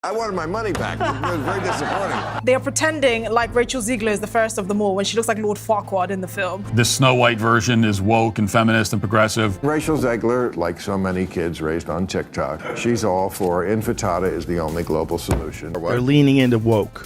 I wanted my money back. It was very disappointing. They are pretending like Rachel Zegler is the first of them all when she looks like Lord Farquaad in the film. The Snow White version is woke and feminist and progressive. Rachel Zegler, like so many kids raised on TikTok, she's all for infantada is the only global solution. They're leaning into woke.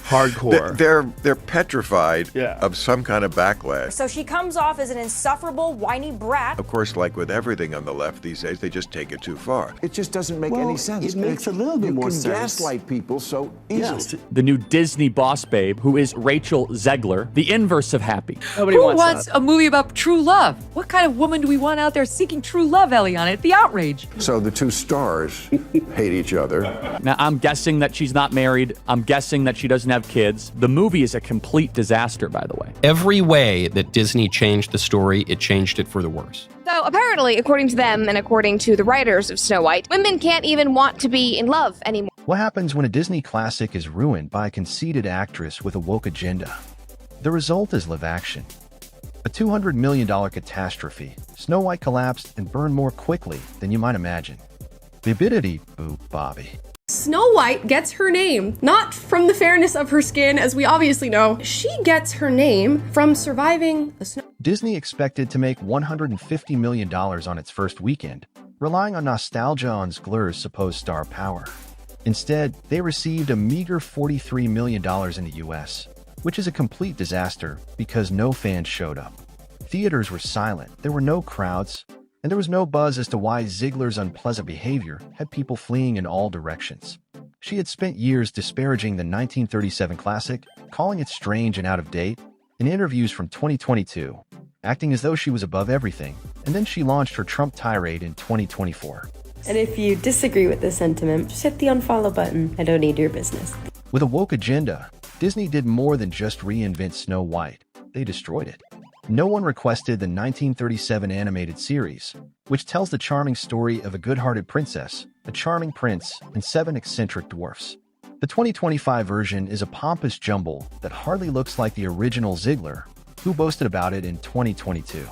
Hardcore. They're petrified of some kind of backlash. So she comes off as an insufferable, whiny brat. Of course, like with everything on the left these days, they just take it too far. It just doesn't make any sense. It makes a little bit more sense. You can gaslight people so easily. Yes. The new Disney boss babe, who is Rachel Zegler, the inverse of happy. Nobody wants a movie about true love? What kind of woman do we want out there seeking true love, Eliana? It's the outrage. So the two stars hate each other. Now, I'm guessing that she's not married. I'm guessing that she doesn't have kids. The movie is a complete disaster, by the way. Every way that Disney changed the story, it changed it for the worse. So apparently, according to them and according to the writers of Snow White, women can't even want to be in love anymore. What happens when a Disney classic is ruined by a conceited actress with a woke agenda? The result is live action. A $200 million catastrophe, Snow White collapsed and burned more quickly than you might imagine. Bibbidi boop Bobby. Snow White gets her name, not from the fairness of her skin, as we obviously know. She gets her name from surviving the snow. Disney expected to make $150 million on its first weekend, relying on nostalgia on Zegler's supposed star power. Instead, they received a meager $43 million in the US, which is a complete disaster because no fans showed up. Theaters were silent, there were no crowds, and there was no buzz as to why Zegler's unpleasant behavior had people fleeing in all directions. She had spent years disparaging the 1937 classic, calling it strange and out of date, in interviews from 2022, acting as though she was above everything, and then she launched her Trump tirade in 2024. And if you disagree with this sentiment, just hit the unfollow button. I don't need your business. With a woke agenda, Disney did more than just reinvent Snow White. They destroyed it. No one requested the 1937 animated series, which tells the charming story of a good-hearted princess, a charming prince, and 7 eccentric dwarfs. The 2025 version is a pompous jumble that hardly looks like the original Zegler, who boasted about it in 2022.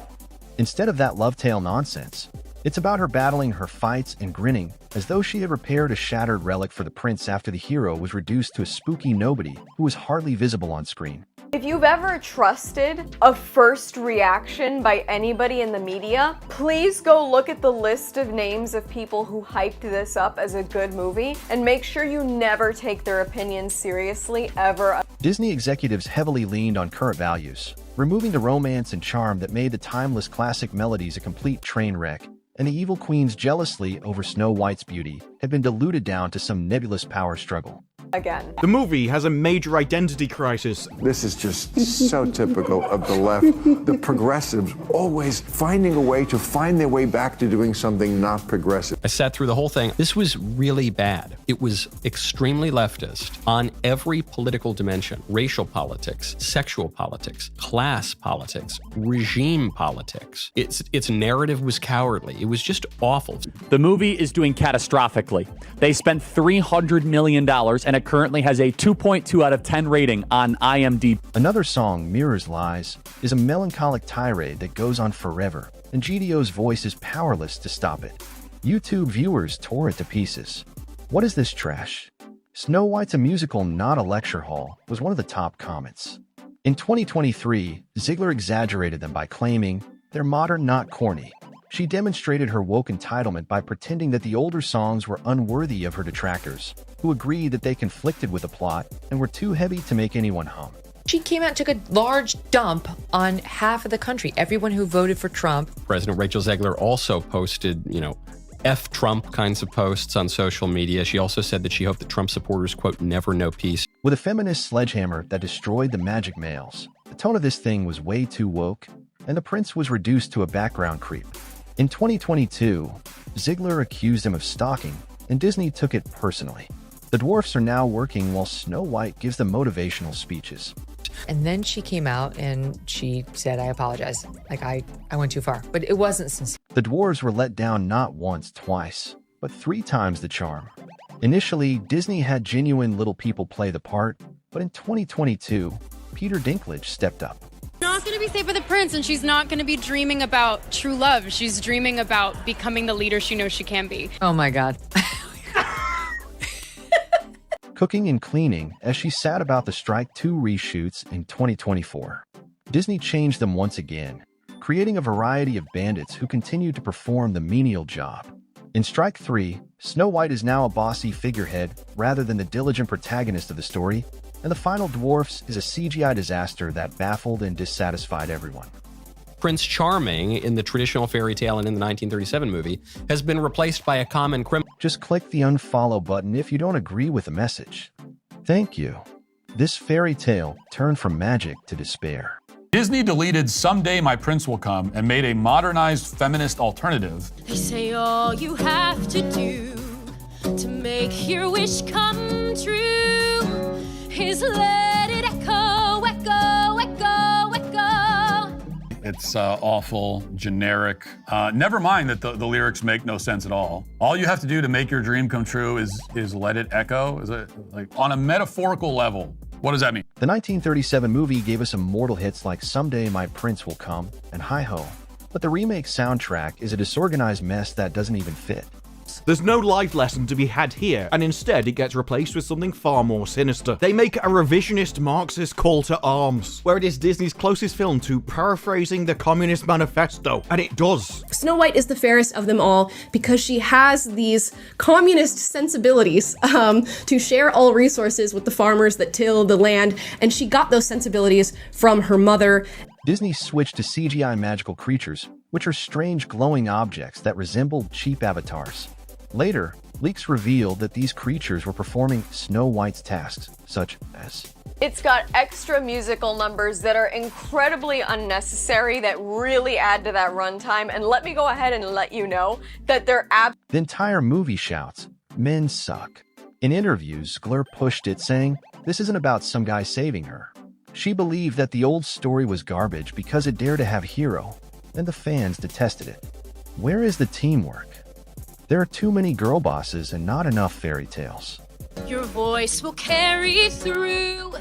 Instead of that love tale nonsense, it's about her battling her fights and grinning as though she had repaired a shattered relic for the prince after the hero was reduced to a spooky nobody who was hardly visible on screen. If you've ever trusted a first reaction by anybody in the media, please go look at the list of names of people who hyped this up as a good movie and make sure you never take their opinions seriously ever. Disney executives heavily leaned on current values, removing the romance and charm that made the timeless classic melodies a complete train wreck, and the evil queens jealously over Snow White's beauty had been diluted down to some nebulous power struggle. Again. The movie has a major identity crisis. This is just so typical of the left. The progressives always finding a way to find their way back to doing something not progressive. I sat through the whole thing. This was really bad. It was extremely leftist on every political dimension: racial politics, sexual politics, class politics, regime politics. Its narrative was cowardly. It was just awful. The movie is doing catastrophically. They spent $300 million and it currently has a 2.2 out of 10 rating on IMDb. Another song, Mirror's Lies, is a melancholic tirade that goes on forever, and GDO's voice is powerless to stop it. YouTube viewers tore it to pieces. What is this trash? Snow White's a musical, not a lecture hall, was one of the top comments. In 2023, Zegler exaggerated them by claiming, they're modern, not corny. She demonstrated her woke entitlement by pretending that the older songs were unworthy of her detractors, who agreed that they conflicted with the plot and were too heavy to make anyone hum. She came out and took a large dump on half of the country, everyone who voted for Trump. President Rachel Zegler also posted, F Trump kinds of posts on social media. She also said that she hoped that Trump supporters, quote, never know peace. With a feminist sledgehammer that destroyed the magic males, the tone of this thing was way too woke, and the prince was reduced to a background creep. In 2022, Zegler accused him of stalking, and Disney took it personally. The dwarfs are now working while Snow White gives them motivational speeches. And then she came out and she said, I apologize. Like, I went too far. But it wasn't sincere. The dwarves were let down not once, twice, but 3 times the charm. Initially, Disney had genuine little people play the part, but in 2022, Peter Dinklage stepped up. Not going to be safe with the prince, and she's not going to be dreaming about true love. She's dreaming about becoming the leader she knows she can be. Oh my God. cooking and cleaning as she sat about the Strike 2 reshoots in 2024. Disney changed them once again, creating a variety of bandits who continued to perform the menial job. In Strike 3, Snow White is now a bossy figurehead rather than the diligent protagonist of the story, and the final dwarfs is a CGI disaster that baffled and dissatisfied everyone. Prince Charming in the traditional fairy tale and in the 1937 movie has been replaced by a common criminal. Just click the unfollow button if you don't agree with the message. Thank you. This fairy tale turned from magic to despair. Disney deleted Someday My Prince Will Come and made a modernized feminist alternative. They say all you have to do to make your wish come true is let it echo, echo, echo, echo. It's awful, generic. Never mind that the lyrics make no sense at all. All you have to do to make your dream come true is let it echo. Is it like on a metaphorical level? What does that mean? The 1937 movie gave us immortal hits like Someday My Prince Will Come and Hi-Ho, but the remake soundtrack is a disorganized mess that doesn't even fit. There's no life lesson to be had here, and instead it gets replaced with something far more sinister. They make a revisionist Marxist call to arms, where it is Disney's closest film to paraphrasing the Communist Manifesto, and it does. Snow White is the fairest of them all because she has these communist sensibilities to share all resources with the farmers that till the land, and she got those sensibilities from her mother. Disney switched to CGI magical creatures, which are strange glowing objects that resembled cheap avatars. Later, leaks revealed that these creatures were performing Snow White's tasks, such as... It's got extra musical numbers that are incredibly unnecessary that really add to that runtime, and let me go ahead and let you know that they're The entire movie shouts, "Men suck." In interviews, Zegler pushed it, saying, "This isn't about some guy saving her." She believed that the old story was garbage because it dared to have hero, and the fans detested it. Where is the teamwork? There are too many girl bosses and not enough fairy tales. Your voice will carry through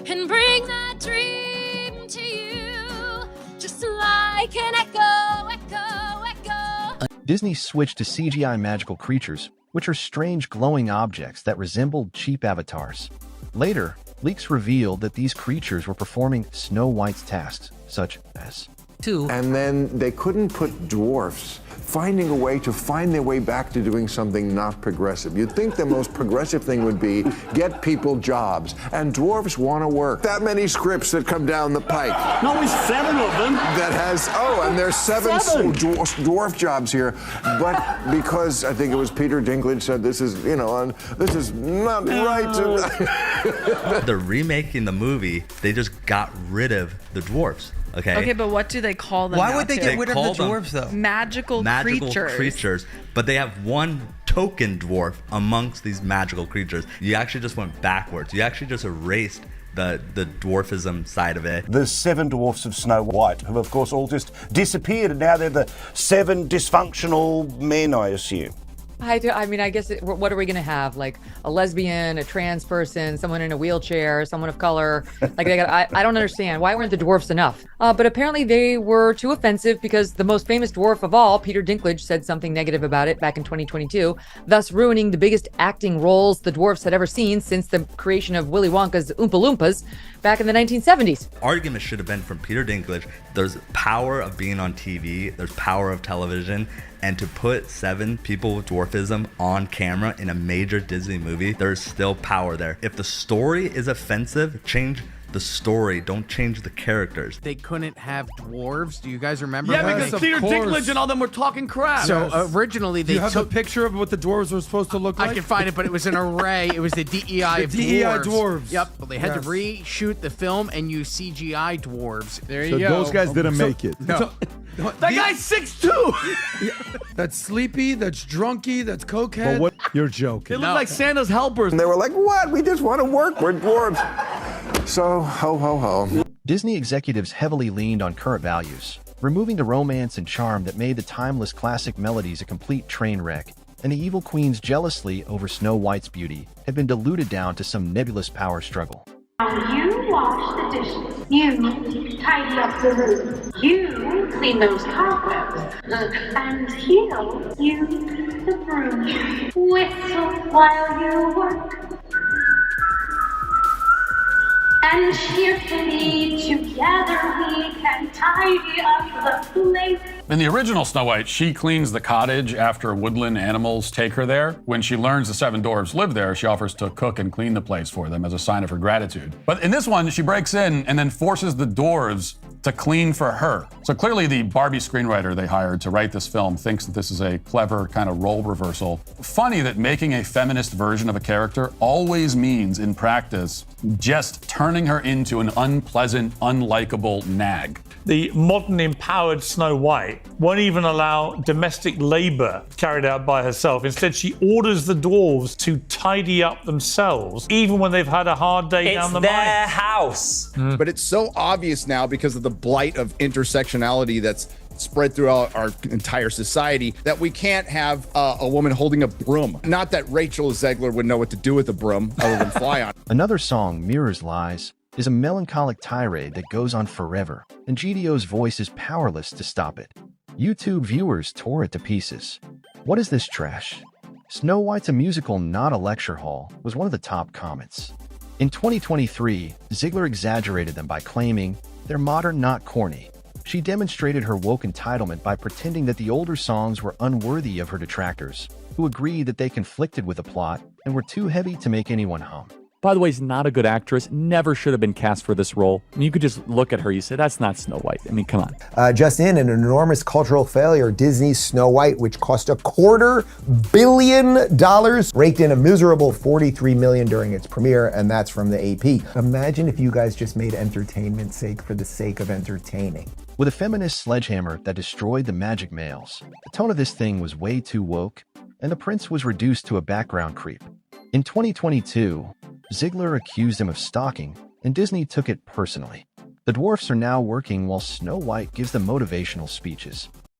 and bring that dream to you, just like an echo, echo, echo. Disney switched to CGI magical creatures, which are strange glowing objects that resembled cheap avatars. Later, leaks revealed that these creatures were performing Snow White's tasks, such as... And then they couldn't put dwarfs finding a way to find their way back to doing something not progressive. You'd think the most progressive thing would be get people jobs, and dwarfs want to work. That many scripts that come down the pike. No, there's 7 of them. That has, and there's 7 dwarf jobs here, but because I think it was Peter Dinklage said this is, this is not right to... They're remaking the movie, they just got rid of the dwarfs. Okay, but what do they call them? Why would they get rid of the dwarves, though? Magical creatures. But they have one token dwarf amongst these magical creatures. You actually just went backwards. You actually just erased the dwarfism side of it. The 7 dwarfs of Snow White, who of course all just disappeared, and now they're the 7 dysfunctional men, I assume. I guess, what are we going to have? Like a lesbian, a trans person, someone in a wheelchair, someone of color? Like I don't understand. Why weren't the dwarfs enough? But apparently they were too offensive because the most famous dwarf of all, Peter Dinklage, said something negative about it back in 2022, thus ruining the biggest acting roles the dwarfs had ever seen since the creation of Willy Wonka's Oompa Loompas back in the 1970s. Argument should have been from Peter Dinklage. There's power of being on TV. There's power of television. And to put 7 people with dwarfism on camera in a major Disney movie, there's still power there. If the story is offensive, change the story. Don't change the characters. They couldn't have dwarves. Do you guys remember? Yeah, because Peter Dinklage and all them were talking crap. So originally they took a picture of what the dwarves were supposed to look like? I can find it, but it was an array. It was the DEI of dwarves. Yep. Well, they had to reshoot the film and use CGI dwarves. There you go. So those guys didn't make it. No. That guy's 6'2". That's sleepy, that's drunky, that's cokehead. But what? You're joking. They look like Santa's helpers. And they were like, what? We just want to work. We're dwarves. So, ho, ho, ho. Disney executives heavily leaned on current values, removing the romance and charm that made the timeless classic melodies a complete train wreck, and the evil queens jealously over Snow White's beauty had been diluted down to some nebulous power struggle. You wash the dishes. You tidy up the room. You clean those cobwebs. And he'll use the broom. Whistle while you work. And cheerfully together we can tidy up the place. In the original Snow White, she cleans the cottage after woodland animals take her there. When she learns the 7 dwarves live there, she offers to cook and clean the place for them as a sign of her gratitude. But in this one, she breaks in and then forces the dwarves to clean for her. So clearly the Barbie screenwriter they hired to write this film thinks that this is a clever kind of role reversal. Funny that making a feminist version of a character always means, in practice, just turning her into an unpleasant, unlikable nag. The modern empowered Snow White won't even allow domestic labor carried out by herself. Instead, she orders the dwarves to tidy up themselves, even when they've had a hard day down the mine. It's their house. But it's so obvious now because of the blight of intersectionality that's spread throughout our entire society that we can't have a woman holding a broom. Not that Rachel Zegler would know what to do with a broom other than fly on. Another song, Mirrors Lies, is a melancholic tirade that goes on forever, and GDO's voice is powerless to stop it. YouTube viewers tore it to pieces. What is this trash? Snow White's a musical, not a lecture hall, was one of the top comments. In 2023, Ziegler exaggerated them by claiming, they're modern, not corny. She demonstrated her woke entitlement by pretending that the older songs were unworthy of her detractors, who agreed that they conflicted with the plot and were too heavy to make anyone hum. By the way, is not a good actress, never should have been cast for this role. I mean, you could just look at her, you say, that's not Snow White. I mean, come on. Just in, an enormous cultural failure, Disney's Snow White, which cost $250 million, raked in a miserable $43 million during its premiere, and that's from the AP. Imagine if you guys just made entertainment sake for the sake of entertaining. With a feminist sledgehammer that destroyed the magic males, the tone of this thing was way too woke, and the prince was reduced to a background creep. In 2022, Ziegler accused him of stalking, and Disney took it personally. The dwarfs are now working while Snow White gives them motivational speeches.